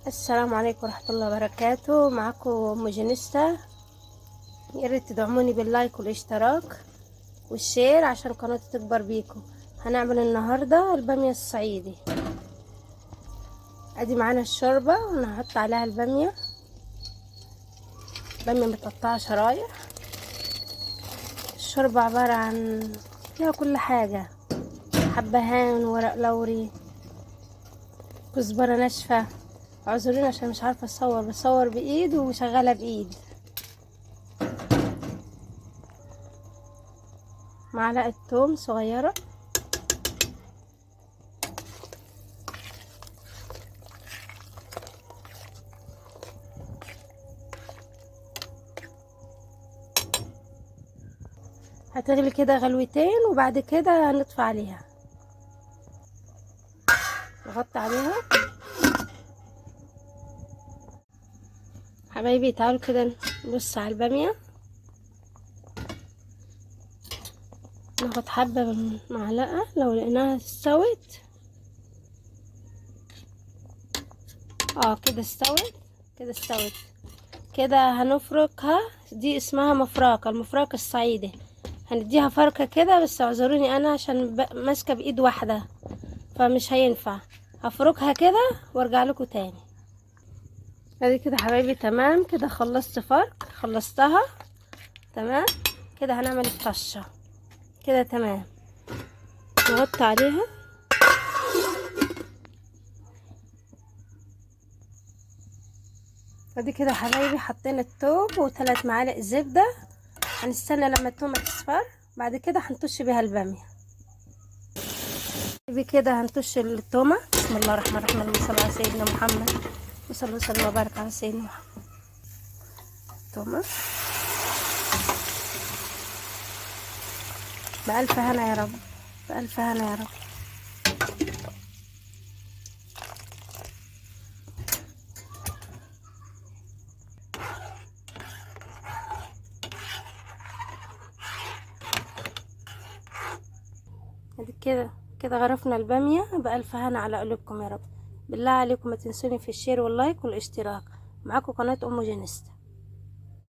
السلام عليكم ورحمة الله وبركاته. معكم ام جنستا. يا ريت تدعموني باللايك والاشتراك والشير عشان قناتي تكبر بيكم. هنعمل النهاردة البامية الصعيدي. ادي معانا الشوربة ونحط عليها البامية. بامية متقطعة شرايح. الشوربة عبارة عن فيها كل حاجة، حبهان، ورق لوري، كزبرة ناشفة. اعذروني عشان مش عارفة بصور بايد وشغالة بايد. معلقة توم صغيرة، هتغلي كده غلوتين وبعد كده هنطفي عليها، نغطي عليها. حبايبي تعالوا كده نبص على البامية. ناخد حبة بالمعلقة لو لقيناها استوت. كده استوت، كده استوت. كده هنفركها. دي اسمها مفركة، المفرك الصعيدي. هنديها فركة كده، بس اعذروني انا عشان ماسكة بايد واحدة فمش هينفع. هفركها كده وارجع لكم تاني. ادي كده حبايبي تمام كده، خلصت فرك، خلصتها تمام. كده هنعمل الطشة كده تمام. نغطي عليها. ادي كده حبايبي حطينا التوم و3 معالق زبدة. هنستنى لما التومة تصفر، بعد كده هنطش بيها البامية. بكده هنطش التومة. بسم الله الرحمن الرحيم، اللهم صل على سيدنا محمد وصلى وسلم وبارك على سيدنا محمد. تومة بألف هنا يا رب، بألف هنا يا رب. ادي كده كده غرفنا البامية. بألف هنا على قلوبكم يا رب. بالله عليكم ما تنسوني في الشير واللايك والاشتراك. معاكم قناة ام جنست.